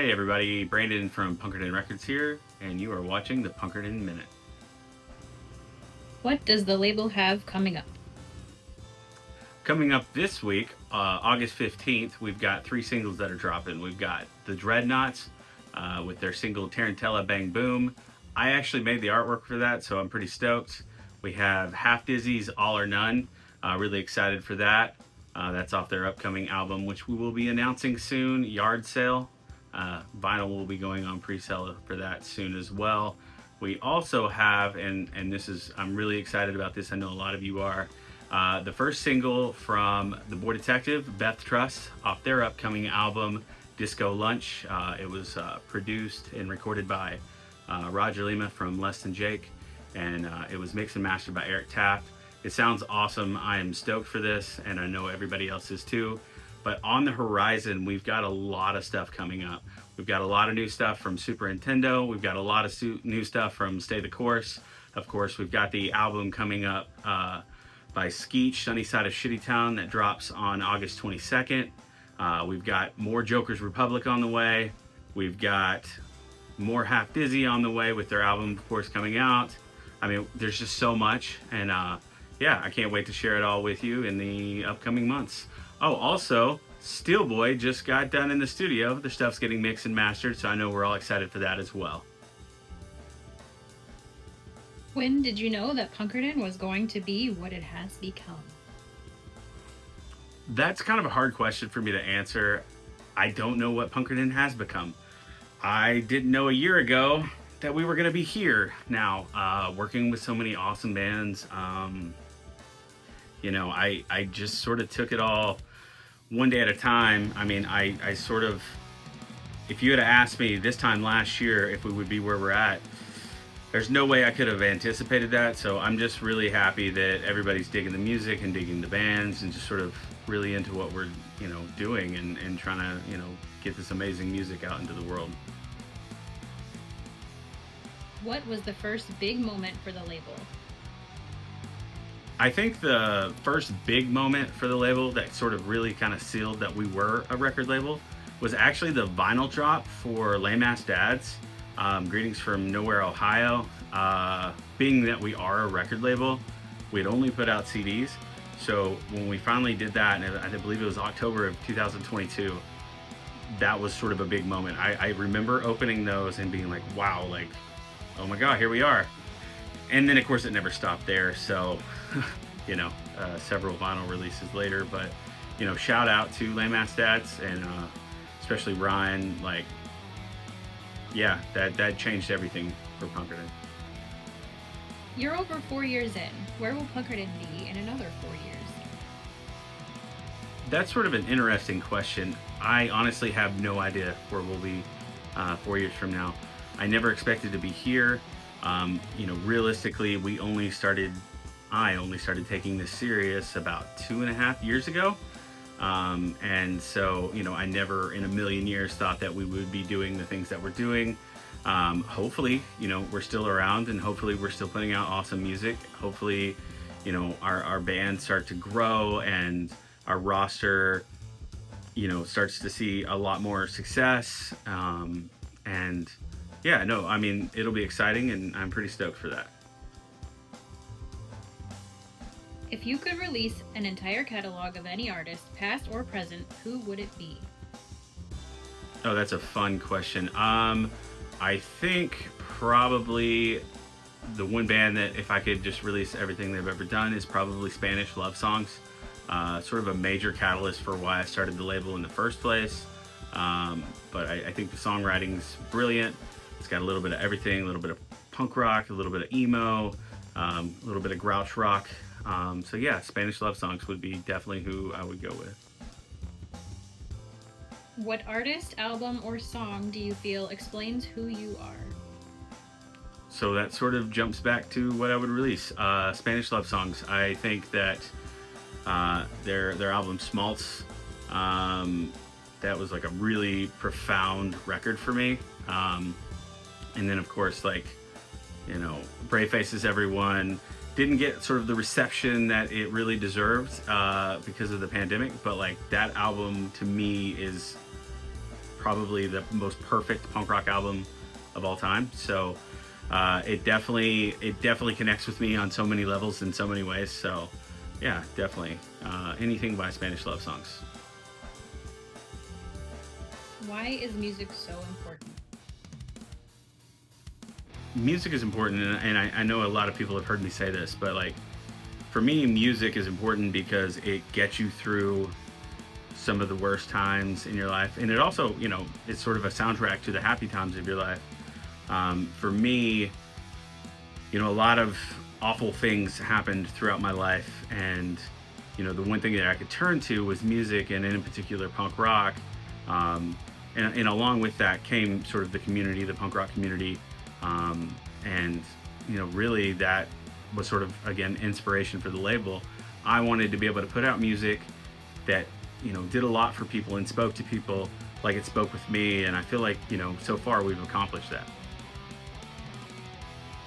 Hey everybody, Brandon from Punkerton Records here, and you are watching the Punkerton Minute. What does the label have coming up? Coming up this week, August 15th, we've got three singles that are dropping. We've got the Dreadnoughts with their single Tarantella Bang Boom. I actually made the artwork for that, so I'm pretty stoked. We have Half Dizzy's All or None. Really excited for that. That's off their upcoming album, which we will be announcing soon. Yard Sale. Vinyl will be going on pre-sale for that soon as well. We also have, and this is, I'm really excited about this. I know a lot of you are. The first single from the Boy Detective, Beth Trust, off their upcoming album, Disco Lunch. It was produced and recorded by Roger Lima from Less Than Jake, and it was mixed and mastered by Eric Taft. It sounds awesome. I am stoked for this, and I know everybody else is too. But on the horizon, we've got a lot of stuff coming up. We've got a lot of new stuff from Super Nintendo. We've got a lot of new stuff from Stay the Course. Of course, we've got the album coming up by Skeech, Sunny Side of Shitty Town, that drops on August 22nd. We've got more Joker's Republic on the way. We've got more Half Dizzy on the way with their album, of course, coming out. I mean, there's just so much, and yeah, I can't wait to share it all with you in the upcoming months. Oh, also, Steelboy just got done in the studio. The stuff's getting mixed and mastered, so I know we're all excited for that as well. When did you know that Punkerton was going to be what it has become? That's kind of a hard question for me to answer. I don't know what Punkerton has become. I didn't know a year ago that we were going to be here now, working with so many awesome bands. I just sort of took it all one day at a time. I mean, I sort of, if you had asked me this time last year if we would be where we're at, there's no way I could have anticipated that. So I'm just really happy that everybody's digging the music and digging the bands and just sort of really into what we're, doing and trying to, get this amazing music out into the world. What was the first big moment for the label? I think the first big moment for the label that sort of really kind of sealed that we were a record label was actually the vinyl drop for Lame Ass Dads. Greetings from Nowhere, Ohio. Being that we are a record label, we had only put out CDs. So when we finally did that, and I believe it was October of 2022, that was sort of a big moment. I remember opening those and being like, wow, like, oh my God, here we are. And then of course it never stopped there. So, several vinyl releases later, but, shout out to Lame Ass Dads and especially Ryan. Like, yeah, that changed everything for Punkerton. You're over 4 years in. Where will Punkerton be in another 4 years? That's sort of an interesting question. I honestly have no idea where we'll be 4 years from now. I never expected to be here. Realistically, I only started taking this serious about 2.5 years ago. And so, I never in a million years thought that we would be doing the things that we're doing. Hopefully, we're still around and hopefully we're still putting out awesome music. Hopefully, our bands start to grow and our roster, starts to see a lot more success. And yeah, no, I mean, it'll be exciting and I'm pretty stoked for that. If you could release an entire catalog of any artist, past or present, who would it be? Oh, that's a fun question. I think probably the one band that if I could just release everything they've ever done is probably Spanish Love Songs. Sort of a major catalyst for why I started the label in the first place. But I think the songwriting's brilliant. It's got a little bit of everything, a little bit of punk rock, a little bit of emo, a little bit of grouch rock. So yeah, Spanish Love Songs would be definitely who I would go with. What artist, album, or song do you feel explains who you are? So that sort of jumps back to what I would release. Spanish Love Songs. I think that their album Smaltz, that was like a really profound record for me. And then of course, like, Brave Faces Everyone didn't get sort of the reception that it really deserved because of the pandemic, but like that album to me is probably the most perfect punk rock album of all time. So it definitely connects with me on so many levels in so many ways. So yeah, definitely anything by Spanish Love Songs. Why is music so important? Music is important, and I know a lot of people have heard me say this, but like for me, music is important because it gets you through some of the worst times in your life, and it also, you know, it's sort of a soundtrack to the happy times of your life. For me, you know, a lot of awful things happened throughout my life, and you know, the one thing that I could turn to was music, and in particular punk rock. And along with that came sort of the community, the punk rock community, and you know, really that was sort of, again, inspiration for the label. I wanted to be able to put out music that, you know, did a lot for people and spoke to people like it spoke with me, and I feel like, you know, so far we've accomplished that.